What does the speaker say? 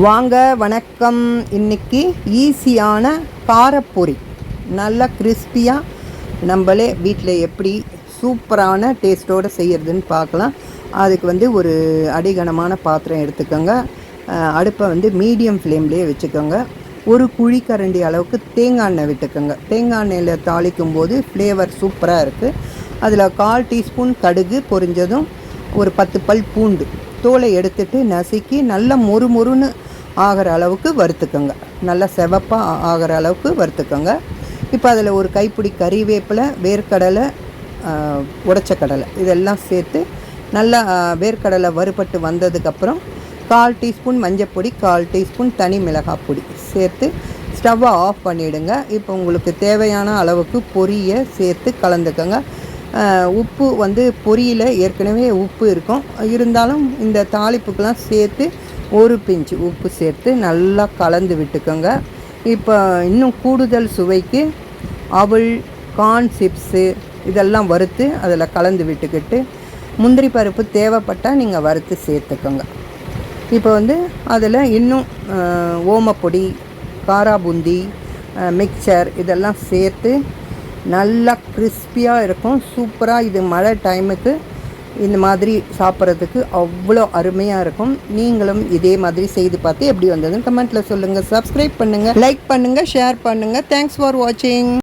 வாங்க வணக்கம். இன்றைக்கி ஈஸியான காரப்பொரி நல்லா கிறிஸ்பியாக நம்மளே வீட்டில் எப்படி சூப்பரான டேஸ்ட்டோடு செய்கிறதுன்னு பார்க்கலாம். அதுக்கு ஒரு அடிகனமான பாத்திரம் எடுத்துக்கோங்க. அடுப்பை மீடியம் ஃப்ளேம்லேயே வச்சுக்கோங்க. ஒரு குழிக்கரண்டி அளவுக்கு தேங்காய் எண்ணெய் விட்டுக்கோங்க. தேங்காய் எண்ணெயில் தாளிக்கும் போது ஃப்ளேவர் சூப்பராக இருக்குது. அதில் 1/4 டீஸ்பூன் கடுகு பொரிஞ்சதும் ஒரு 10 பல் பூண்டு தோலை எடுத்துட்டு நசுக்கி நல்லா மொறுமொறுன்னு ஆகிற அளவுக்கு வறுத்துக்கோங்க. நல்லா செவப்பாக ஆகிற அளவுக்கு வறுத்துக்கோங்க. இப்போ அதில் ஒரு கைப்பிடி கறிவேப்பிலை, வேர்க்கடலை, உடைச்ச கடலை இதெல்லாம் சேர்த்து நல்லா வேர்க்கடலை வறுபட்டு வந்ததுக்கப்புறம் 1/4 டீஸ்பூன் மஞ்சப்பொடி, 1/4 டீஸ்பூன் தனி மிளகாய் பொடி சேர்த்து ஸ்டவ்வை ஆஃப் பண்ணிவிடுங்க. இப்போ உங்களுக்கு தேவையான அளவுக்கு பொரியை சேர்த்து கலந்துக்கோங்க. உப்பு பொரியில் ஏற்கனவே உப்பு இருக்கும், இருந்தாலும் இந்த தாளிப்புக்கெலாம் சேர்த்து ஒரு பிஞ்சு உப்பு சேர்த்து நல்லா கலந்து விட்டுக்கோங்க. இப்போ இன்னும் கூடுதல் சுவைக்கு அவல், கார்ன் சிப்ஸு இதெல்லாம் வறுத்து அதில் கலந்து விட்டுக்கிட்டு முந்திரி பருப்பு தேவைப்பட்டால் நீங்கள் வறுத்து சேர்த்துக்கோங்க. இப்போ அதில் இன்னும் ஓமப்பொடி, காராபூந்தி, மிக்சர் இதெல்லாம் சேர்த்து நல்லா கிறிஸ்பியாக இருக்கும். சூப்பராக இது மழை டைமுக்கு இந்த மாதிரி சாப்பிட்றதுக்கு அவ்வளோ அருமையாக இருக்கும். நீங்களும் இதே மாதிரி செய்து பார்த்து எப்படி வந்ததுன்னு கமெண்ட்டில் சொல்லுங்கள். சப்ஸ்கிரைப் பண்ணுங்கள், லைக் பண்ணுங்கள், ஷேர் பண்ணுங்கள். தேங்க்ஸ் ஃபார் வாட்சிங்.